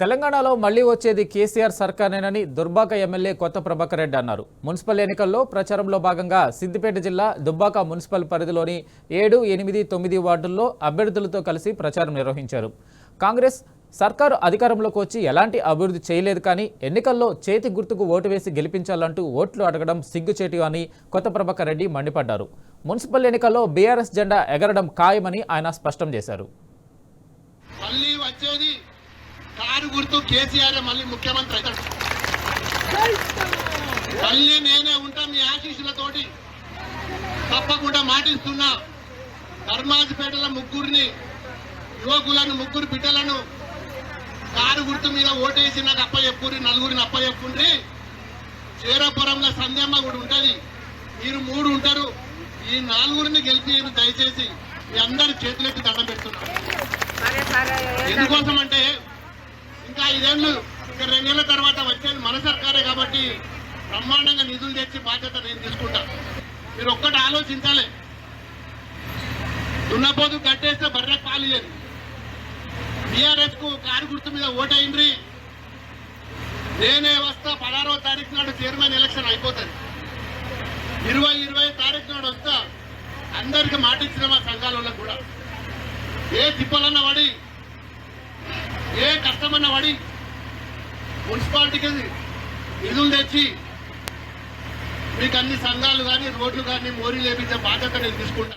తెలంగాణలో మళ్లీ వచ్చేది కేసీఆర్ సర్కారేనని దుబ్బాక ఎమ్మెల్యే కొత్త ప్రభాకర్ రెడ్డి అన్నారు. మున్సిపల్ ఎన్నికల్లో ప్రచారంలో భాగంగా సిద్దిపేట జిల్లా దుబ్బాక మున్సిపల్ పరిధిలోని 7, 8, 9 వార్డుల్లో అభ్యర్థులతో కలిసి ప్రచారం నిర్వహించారు. కాంగ్రెస్ సర్కారు అధికారంలోకి వచ్చి ఎలాంటి అభివృద్ధి చేయలేదు, కానీ ఎన్నికల్లో చేతి గుర్తుకు ఓటు వేసి గెలిపించాలంటూ ఓట్లు అడగడం సిగ్గుచేటు అని కొత్త ప్రభాకర్ రెడ్డి మండిపడ్డారు. మున్సిపల్ ఎన్నికల్లో బీఆర్ఎస్ జెండా ఎగరడం ఖాయమని ఆయన స్పష్టం చేశారు. కారు గుర్తు కేసీఆర్ మళ్ళీ ముఖ్యమంత్రి అవుతాడు. మళ్ళీ నేనే ఉంటా మీ ఆశీస్సులతోటి. తప్పకుండా మాటిస్తున్నా. ధర్మాజిపేటల ముగ్గురిని యువకులను, ముగ్గురు బిడ్డలను కారు గుర్తు మీద ఓటేసి నాకు అప్పచెప్పుర్రి, నలుగురిని అప్పచెప్పుండ్రి. చేరపురంలో సంధ్యమ్మ కూడా ఉంటది, మీరు 3 ఉంటారు. ఈ 4గురిని గెలిపి దయచేసి మీ అందరి చేతులెత్తి దండం పెడుతున్నారు. ఎందుకోసం అంటే ఇంకా 5 ఏళ్ళు, ఇంకా 2 ఏళ్ల తర్వాత వచ్చేది మన సర్కారే కాబట్టి బ్రహ్మాండంగా నిధులు తెచ్చి బాధ్యత నేను తీసుకుంటా. మీరు ఒక్కటి ఆలోచించాలి. దున్నపోతు కట్టేస్తే బర్రెకు పాలు లేదు. టీఆర్ఎస్ కు కారు గుర్తు మీద ఓటైండ్రి. నేనే వస్తా. 16వ తారీఖు నాడు చైర్మన్ ఎలక్షన్ అయిపోతుంది. 20 తారీఖు నాడు వస్తా. అందరికి మాటిచ్చిన మా సంఘాలలో కూడా ఏ తిప్పలన్న పడి, ఏ కష్టమన్న పడి మున్సిపాలిటీకి నిధులు తెచ్చి మీకు అన్ని సంఘాలు కానీ, రోడ్లు కానీ మోరీ లేపించే బాధ్యత నేను తీసుకుంటా.